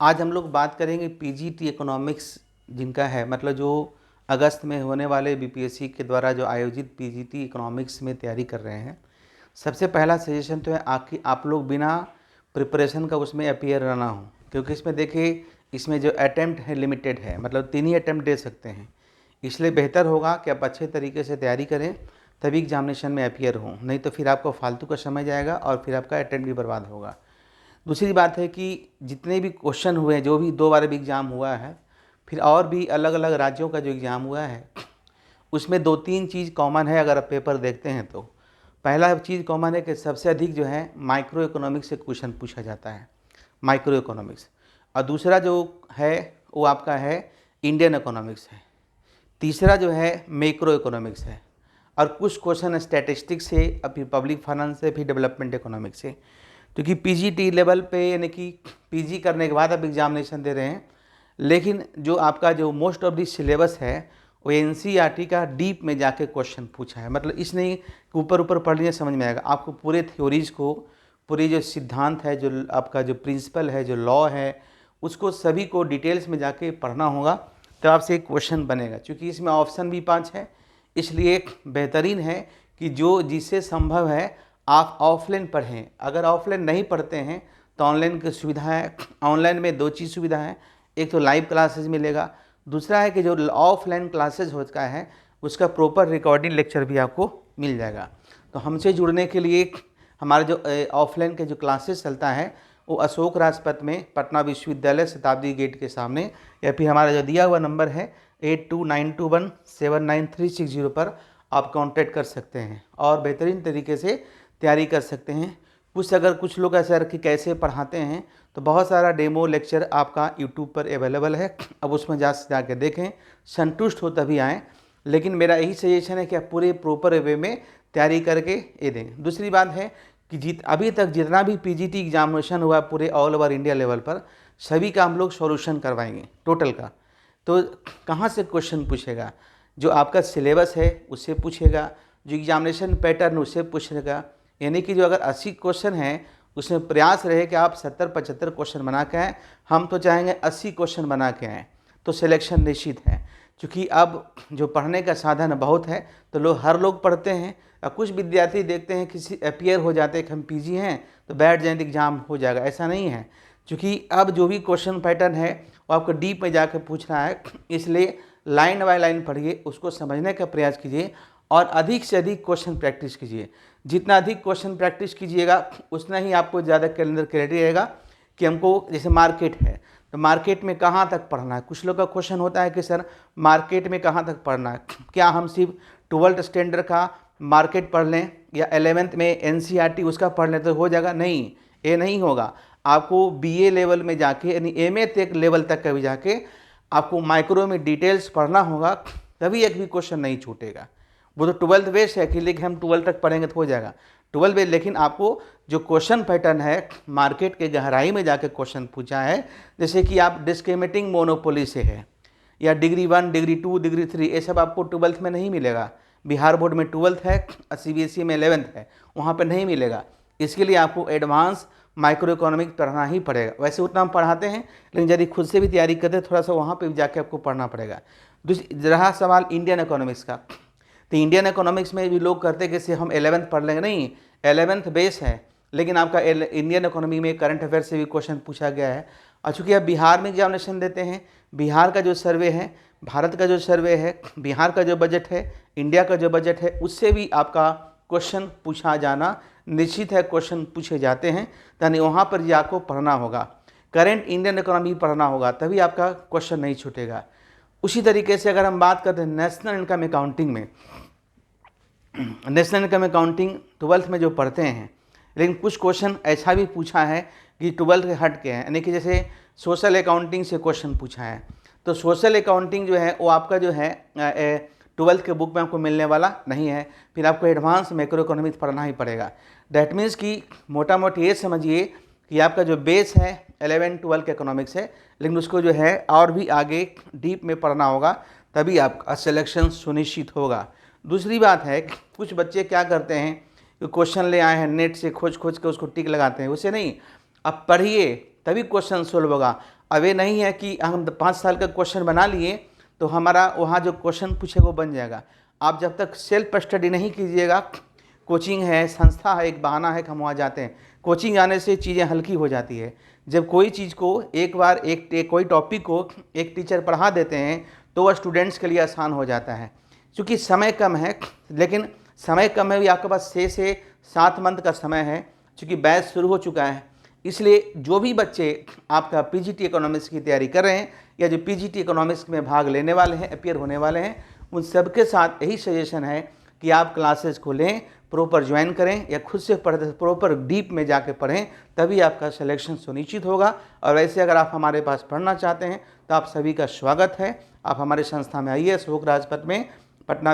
आज हम लोग बात करेंगे पीजीटी इकोनॉमिक्स जिनका है, मतलब जो अगस्त में होने वाले बीपीएससी के द्वारा जो आयोजित पीजीटी इकोनॉमिक्स में तैयारी कर रहे हैं। सबसे पहला सजेशन तो है कि आप लोग बिना प्रिपरेशन का उसमें अपीयर ना हो, क्योंकि इसमें देखिए इसमें जो अटैम्प्ट है लिमिटेड है, मतलब 3 ही अटैम्प्ट दे सकते हैं। इसलिए बेहतर होगा कि आप अच्छे तरीके से तैयारी करें तभी एग्जामिनेशन में अपीयर हो, नहीं तो फिर आपको फालतू का समय जाएगा और फिर आपका अटैम्प्ट भी बर्बाद होगा। दूसरी बात है कि जितने भी क्वेश्चन हुए हैं, जो भी 2 बार भी एग्ज़ाम हुआ है, फिर और भी अलग अलग राज्यों का जो एग्ज़ाम हुआ है, उसमें 2-3 चीज़ कॉमन है। अगर आप पेपर देखते हैं तो पहला चीज़ कॉमन है कि सबसे अधिक जो है माइक्रो इकोनॉमिक्स से क्वेश्चन पूछा जाता है, माइक्रो इकोनॉमिक्स। और दूसरा जो है वो आपका है इंडियन इकोनॉमिक्स है। तीसरा जो है मैक्रो इकोनॉमिक्स है, और कुछ क्वेश्चन स्टैटिस्टिक्स से, फिर पब्लिक फाइनेंस से, फिर डेवलपमेंट इकोनॉमिक्स से। क्योंकि पीजीटी लेवल पे, यानी कि पीजी करने के बाद आप एग्जामिनेशन दे रहे हैं, लेकिन जो आपका जो मोस्ट ऑफ दी सिलेबस है वो एनसीईआरटी का डीप में जाके क्वेश्चन पूछा है। मतलब इस नहीं कि ऊपर ऊपर पढ़ लिए समझ में आएगा, आपको पूरे थ्योरीज को, पूरी जो सिद्धांत है, जो आपका जो प्रिंसिपल है, जो लॉ है, उसको सभी को डिटेल्स में जाके पढ़ना होगा, तब आपसे एक क्वेश्चन बनेगा। क्योंकि इसमें ऑप्शन भी 5 है, इसलिए बेहतरीन है कि जो जिससे संभव है आप ऑफलाइन पढ़ें। अगर ऑफलाइन नहीं पढ़ते हैं तो ऑनलाइन की सुविधा है। ऑनलाइन में 2 चीज़ सुविधा है, एक तो लाइव क्लासेस मिलेगा, दूसरा है कि जो ऑफलाइन क्लासेस होता है उसका प्रॉपर रिकॉर्डिंग लेक्चर भी आपको मिल जाएगा। तो हमसे जुड़ने के लिए हमारे जो ऑफलाइन के जो क्लासेस चलता है वो अशोक राजपथ में पटना विश्वविद्यालय शताब्दी गेट के सामने, या फिर हमारा जो दिया हुआ नंबर है 8292179360 पर आप कांटेक्ट कर सकते हैं और बेहतरीन तरीके से तैयारी कर सकते हैं। कुछ लोग ऐसा कि कैसे पढ़ाते हैं, तो बहुत सारा डेमो लेक्चर आपका यूट्यूब पर अवेलेबल है, अब उसमें जाके देखें, संतुष्ट हो तभी आएँ। लेकिन मेरा यही सजेशन है कि आप पूरे प्रॉपर वे में तैयारी करके ये दें। दूसरी बात है कि अभी तक जितना भी पीजीटी एग्जामिनेशन हुआ पूरे ऑल ओवर इंडिया लेवल पर, सभी का हम लोग सॉल्यूशन करवाएंगे टोटल का। तो कहाँ से क्वेश्चन पूछेगा? जो आपका सिलेबस है उससे पूछेगा, जो एग्जामिनेशन पैटर्न उससे पूछेगा। यानी कि जो अगर 80 क्वेश्चन हैं उसमें प्रयास रहे कि आप 70-75 क्वेश्चन बना के आएँ। हम तो चाहेंगे 80 क्वेश्चन बना के आएँ, तो सिलेक्शन निश्चित है। क्योंकि अब जो पढ़ने का साधन बहुत है, तो हर लोग पढ़ते हैं। और कुछ विद्यार्थी देखते हैं किसी अपीयर हो जाते हैं कि हम पीजी हैं तो बैठ जाएँ तो एग्ज़ाम हो जाएगा, ऐसा नहीं है। क्योंकि अब जो भी क्वेश्चन पैटर्न है वो आपको डीप में जाकर पूछ रहा है, इसलिए लाइन बाय लाइन पढ़िए, उसको समझने का प्रयास कीजिए और अधिक से अधिक क्वेश्चन प्रैक्टिस कीजिए। जितना अधिक क्वेश्चन प्रैक्टिस कीजिएगा उतना ही आपको ज़्यादा के अंदर क्लैरिटी रहेगा कि हमको, जैसे मार्केट है तो मार्केट में कहाँ तक पढ़ना है। कुछ लोग का क्वेश्चन होता है कि सर मार्केट में कहाँ तक पढ़ना है, क्या हम सिर्फ 12th स्टैंडर्ड का मार्केट पढ़ लें या 11th में एनसीईआरटी उसका पढ़ लें तो हो जाएगा? नहीं, ये नहीं होगा। आपको बीए लेवल में जाके, यानी एमए तक लेवल तक का भी जाके आपको माइक्रो में डिटेल्स पढ़ना होगा, तभी एक भी क्वेश्चन नहीं छूटेगा। वो तो 12th बेस है कि लेकिन हम 12th तक पढ़ेंगे तो हो जाएगा, 12th बेस। लेकिन आपको जो क्वेश्चन पैटर्न है मार्केट के गहराई में जाके क्वेश्चन पूछा है, जैसे कि आप डिस्क्रिमिनेटिंग मोनोपोली से है, या डिग्री 1, डिग्री 2, डिग्री 3, ये सब आपको 12th में नहीं मिलेगा। बिहार बोर्ड में 12th है, सीबीएसई में 11th है, वहाँ पर नहीं मिलेगा। इसके लिए आपको एडवांस माइक्रो इकोनॉमिक पढ़ना ही पड़ेगा। वैसे उतना हम पढ़ाते हैं, लेकिन यदि खुद से भी तैयारी करते हैं थोड़ा सा वहाँ पे जाके आपको पढ़ना पड़ेगा। रहा सवाल इंडियन इकोनॉमिक्स का, तो इंडियन इकोनॉमिक्स में भी लोग करते कि हम 11th पढ़ लेंगे, नहीं, 11th बेस है, लेकिन आपका इंडियन इकोनॉमी में करंट अफेयर से भी क्वेश्चन पूछा गया है। और चूँकि आप बिहार में एग्जामिनेशन देते हैं, बिहार का जो सर्वे है, भारत का जो सर्वे है, बिहार का जो बजट है, इंडिया का जो बजट है, उससे भी आपका क्वेश्चन पूछा जाना निश्चित है। क्वेश्चन पूछे जाते हैं, यानी वहाँ पर भी आपको पढ़ना होगा, करेंट इंडियन इकोनॉमी पढ़ना होगा, तभी आपका क्वेश्चन नहीं छूटेगा। उसी तरीके से अगर हम बात करते हैं नेशनल इनकम अकाउंटिंग में, नेशनल इनकम अकाउंटिंग 12th में जो पढ़ते हैं, लेकिन कुछ क्वेश्चन ऐसा भी पूछा है कि 12th के हट के हैं, यानी कि जैसे सोशल अकाउंटिंग से क्वेश्चन पूछा है, तो सोशल अकाउंटिंग जो है वो आपका जो है 12th के बुक में आपको मिलने वाला नहीं है, फिर आपको एडवांस मैक्रो इकोनॉमिक्स पढ़ना ही पड़ेगा। दैट मीन्स कि मोटा मोटी ये समझिए कि आपका जो बेस है 11, 12 के इकोनॉमिक्स है, लेकिन उसको जो है और भी आगे डीप में पढ़ना होगा, तभी आपका सिलेक्शन सुनिश्चित होगा। दूसरी बात है कि कुछ बच्चे क्या करते हैं कि क्वेश्चन ले आए हैं नेट से खोज खोज के उसको टिक लगाते हैं, उसे नहीं, अब पढ़िए तभी क्वेश्चन सोल्व होगा। अब ये नहीं है कि हम 5 साल का क्वेश्चन बना लिए तो हमारा वहाँ जो क्वेश्चन पूछे वो बन जाएगा। आप जब तक सेल्फ स्टडी नहीं कीजिएगा, कोचिंग है, संस्था है, एक बहाना है कि हम वहाँ जाते हैं। कोचिंग आने से चीज़ें हल्की हो जाती है। जब कोई चीज़ को एक बार कोई टॉपिक को एक टीचर पढ़ा देते हैं तो वह स्टूडेंट्स के लिए आसान हो जाता है। क्योंकि समय कम है, लेकिन समय कम है भी, आपके पास 6 से 7 मंथ का समय है, क्योंकि बैच शुरू हो चुका है। इसलिए जो भी बच्चे आपका पीजीटी इकोनॉमिक्स की तैयारी कर रहे हैं या जो पीजीटी इकोनॉमिक्स में भाग लेने वाले हैं, अपीयर होने वाले हैं, उन सबके साथ यही सजेशन है कि आप क्लासेस को लें, प्रॉपर ज्वाइन करें या खुद से पढ़ते प्रॉपर डीप में जाके पढ़ें, तभी आपका सिलेक्शन सुनिश्चित होगा। और वैसे अगर आप हमारे पास पढ़ना चाहते हैं तो आप सभी का स्वागत है। आप हमारे संस्था में आइए, अशोक राजपथ में पटना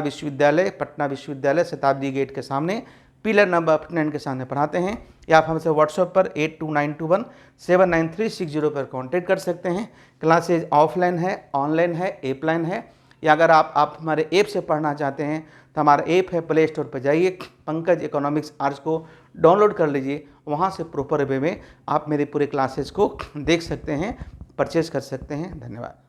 विश्वविद्यालय शताब्दी गेट के सामने पिलर नंबर 59 के सामने पढ़ाते हैं। या आप हमसे व्हाट्सएप पर 8292179360 पर कांटेक्ट कर सकते हैं। क्लासेज ऑफलाइन है, ऑनलाइन है, ऐपलाइन है, या अगर आप हमारे ऐप से पढ़ना चाहते हैं तो हमारा ऐप है, प्ले स्टोर पर जाइए, पंकज इकोनॉमिक्स आर्ट्स को डाउनलोड कर लीजिए। वहाँ से प्रॉपर वे में आप मेरे पूरे क्लासेज को देख सकते हैं, परचेज कर सकते हैं। धन्यवाद।